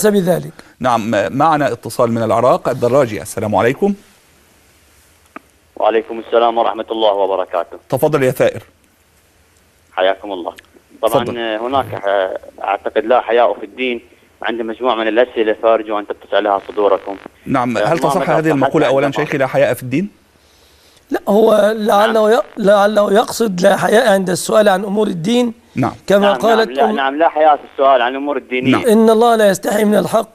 بذلك. نعم، معنا اتصال من العراق. الدراجي، السلام عليكم. وعليكم السلام ورحمة الله وبركاته. تفضل يا ثائر. حياكم الله. طبعا فضل. هناك أعتقد لا حياء في الدين، عندي مجموعة من الأسئلة فأرجو أن تتسع لها صدوركم. نعم، هل تصح هذه المقولة أولا شيخي، لا حياء في الدين؟ لا، هو لعله يقصد لا حياء عند السؤال عن أمور الدين. نعم كما نعم قالت نعم لا حياء في السؤال عن الأمور الدينية. نعم. إن الله لا يستحي من الحق.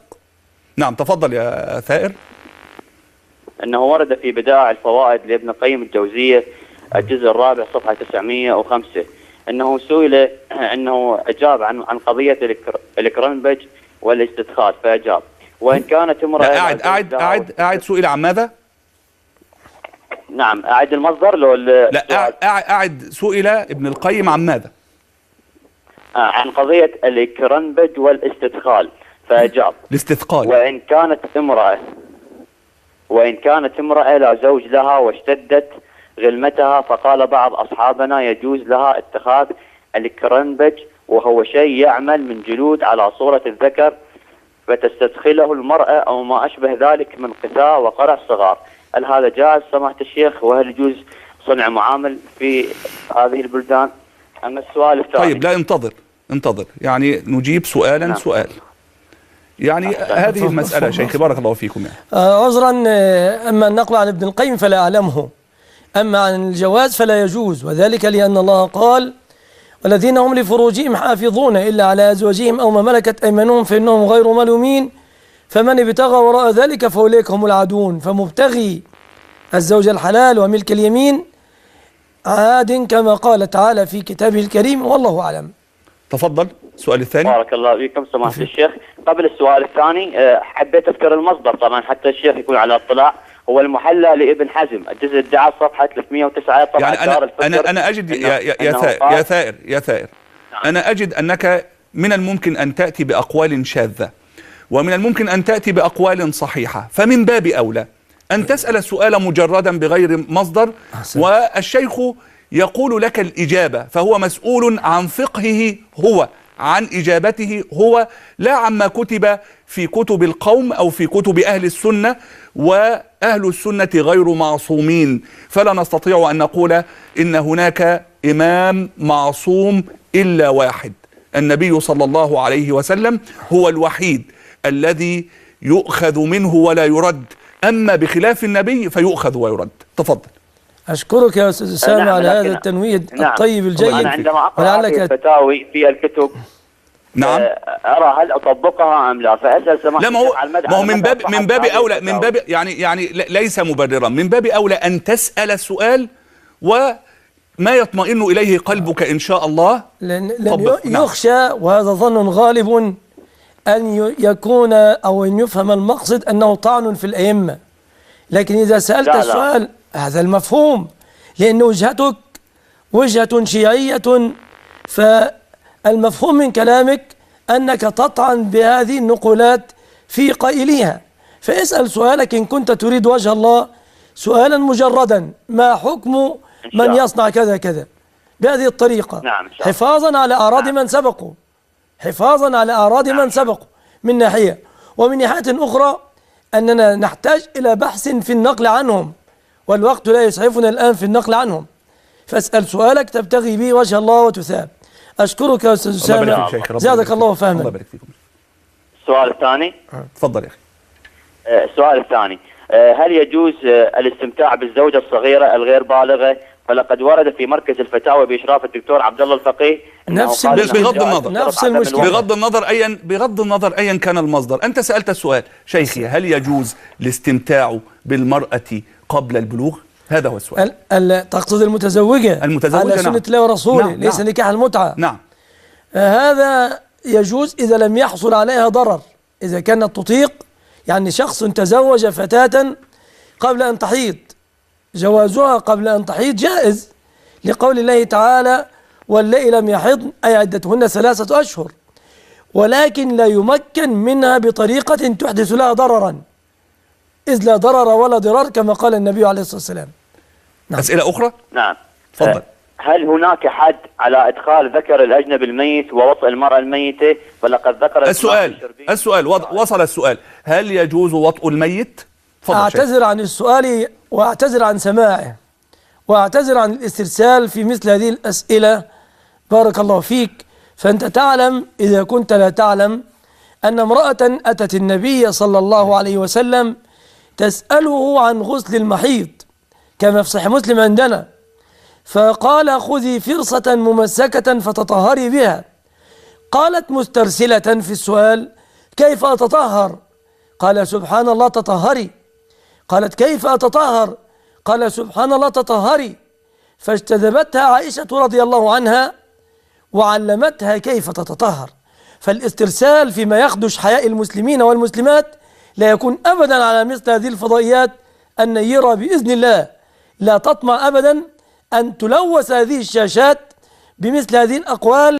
نعم، تفضل يا ثائر. أنه ورد في بدائع الفوائد لابن القيم الجوزية الجزء الرابع صفحة 905 أنه سئل، أنه أجاب عن قضية الكرنبج والاستدخال فأجاب. وإن كانت امرأة أعد سئل عن ماذا؟ نعم، أعد المصدر لو لا، أعد سئل ابن القيم عن ماذا؟ عن قضية الكرنبج والاستدخال فأجاب. الاستثقال. وإن كانت امرأة لا زوج لها واشتدت غلمتها، فقال بعض أصحابنا يجوز لها اتخاذ الكرنبج وهو شيء يعمل من جلود على صورة الذكر فتستدخله المرأة أو ما أشبه ذلك من قثاء وقرع صغار. هل هذا جائز سماحة الشيخ؟ وهل يجوز صنع معامل في هذه البلدان؟ أما السؤال الثاني. طيب، لا، انتظر يعني نجيب سؤالا. نعم. سؤال يعني هذه المسألة شيخي بارك الله فيكم يعني. عذرا، أما النقل عن ابن القيم فلا أعلمه، أما عن الجواز فلا يجوز، وذلك لأن الله قال: والذين هم لفروجهم حافظون إلا على أزواجهم أو ما ملكت أيمانهم فإنهم غير ملومين، فمن ابتغى وراء ذلك فأولئك هم العادون. فمبتغي الزوج الحلال وملك اليمين عاد كما قال تعالى في كتابه الكريم، والله أعلم. تفضل السؤال الثاني. بارك الله فيكم سماحة الشيخ. قبل السؤال الثاني حبيت أذكر المصدر طبعا حتى الشيخ يكون على اطلاع. هو المحلى لابن حزم الجزء الدعاء صفحة 309 طبعا. يعني أنا أجد يا ثائر نعم. أنا أجد أنك من الممكن أن تأتي بأقوال شاذة ومن الممكن أن تأتي بأقوال صحيحة، فمن باب أولى أن تسأل السؤال مجردا بغير مصدر، والشيخ يقول لك الإجابة، فهو مسؤول عن فقهه هو، عن إجابته هو، لا عما كتب في كتب القوم أو في كتب أهل السنة، وأهل السنة غير معصومين، فلا نستطيع أن نقول إن هناك إمام معصوم إلا واحد، النبي صلى الله عليه وسلم هو الوحيد الذي يؤخذ منه ولا يرد، أما بخلاف النبي فيؤخذ ويرد. تفضل. أشكرك يا أستاذ أسامة على هذا التنويد الطيب الجيد. أنا عندما أقرأ هذه الفتاوي في الكتب نعم أرى هل أطبقها أم لا، فأسأل سماحة. لا، ما هو من باب أولى، من باب يعني ليس مبررا، من باب أولى أن تسأل السؤال وما يطمئن إليه قلبك إن شاء الله. لأن يخشى، وهذا ظن غالب، أن يكون أو أن يفهم المقصد أنه طعن في الأئمة، لكن إذا سألت السؤال هذا المفهوم، لأن وجهتك وجهة شيعية، فالمفهوم من كلامك أنك تطعن بهذه النقولات في قائليها، فاسأل سؤالك إن كنت تريد وجه الله سؤالا مجردا: ما حكم من يصنع كذا كذا بهذه الطريقة؟ نعم، حفاظا على أعراض من سبقوا، حفاظا على أعراض من سبقوا من ناحية، ومن ناحية أخرى أننا نحتاج إلى بحث في النقل عنهم، والوقت لا يسعفنا الآن في النقل عنهم، فاسأل سؤالك تبتغي به وجه الله وتثاب. أشكرك يا أستاذ أسامة، زادك الله فهما. الله يبارك فيكم. السؤال الثاني. تفضل يا أخي. السؤال الثاني: هل يجوز الاستمتاع بالزوجة الصغيرة الغير بالغة؟ فلقد ورد في مركز الفتاوى بإشراف الدكتور عبد الله الفقيه نفس المشكلة. بغض النظر أيا كان المصدر، أنت سألت السؤال شيخي: هل يجوز الاستمتاع بالمرأة قبل البلوغ؟ هذا هو السؤال. تقصد المتزوجة على سنة الله ورسوله. نعم. ليس نكاح المتعة. نعم. هذا يجوز إذا لم يحصل عليها ضرر، إذا كانت تطيق، يعني شخص تزوج فتاة قبل أن تحيض، جوازها قبل أن تحيض جائز، لقول الله تعالى: واللائي لم يحضن أي عدتهن 3 أشهر، ولكن لا يمكن منها بطريقة تحدث لها ضررا، إذ لا ضرر ولا ضرار كما قال النبي عليه الصلاة والسلام. نعم. أسئلة أخرى؟ نعم. تفضل. هل هناك حد على إدخال ذكر الأجنبي الميت ووطئ المرأة الميتة؟ فلقد ذكر السؤال وصل السؤال. هل يجوز وطئ الميت؟ أعتذر عن السؤال وأعتذر عن سماعه وأعتذر عن الاسترسال في مثل هذه الأسئلة. بارك الله فيك. فأنت تعلم إذا كنت لا تعلم أن امرأة أتت النبي صلى الله عليه وسلم تسأله عن غسل المحيض كما في صحيح مسلم عندنا، فقال خذي فرصة ممسكة فتطهري بها. قالت مسترسلة في السؤال كيف أتطهر؟ قال سبحان الله تطهري. قالت كيف أتطهر؟ قال سبحان الله تطهري. فاجتذبتها عائشة رضي الله عنها وعلمتها كيف تتطهر. فالاسترسال فيما يخدش حياء المسلمين والمسلمات لا يكون أبدا على مثل هذه الفضائيات النيرة بإذن الله. لا تطمع أبدا أن تلوث هذه الشاشات بمثل هذه الأقوال.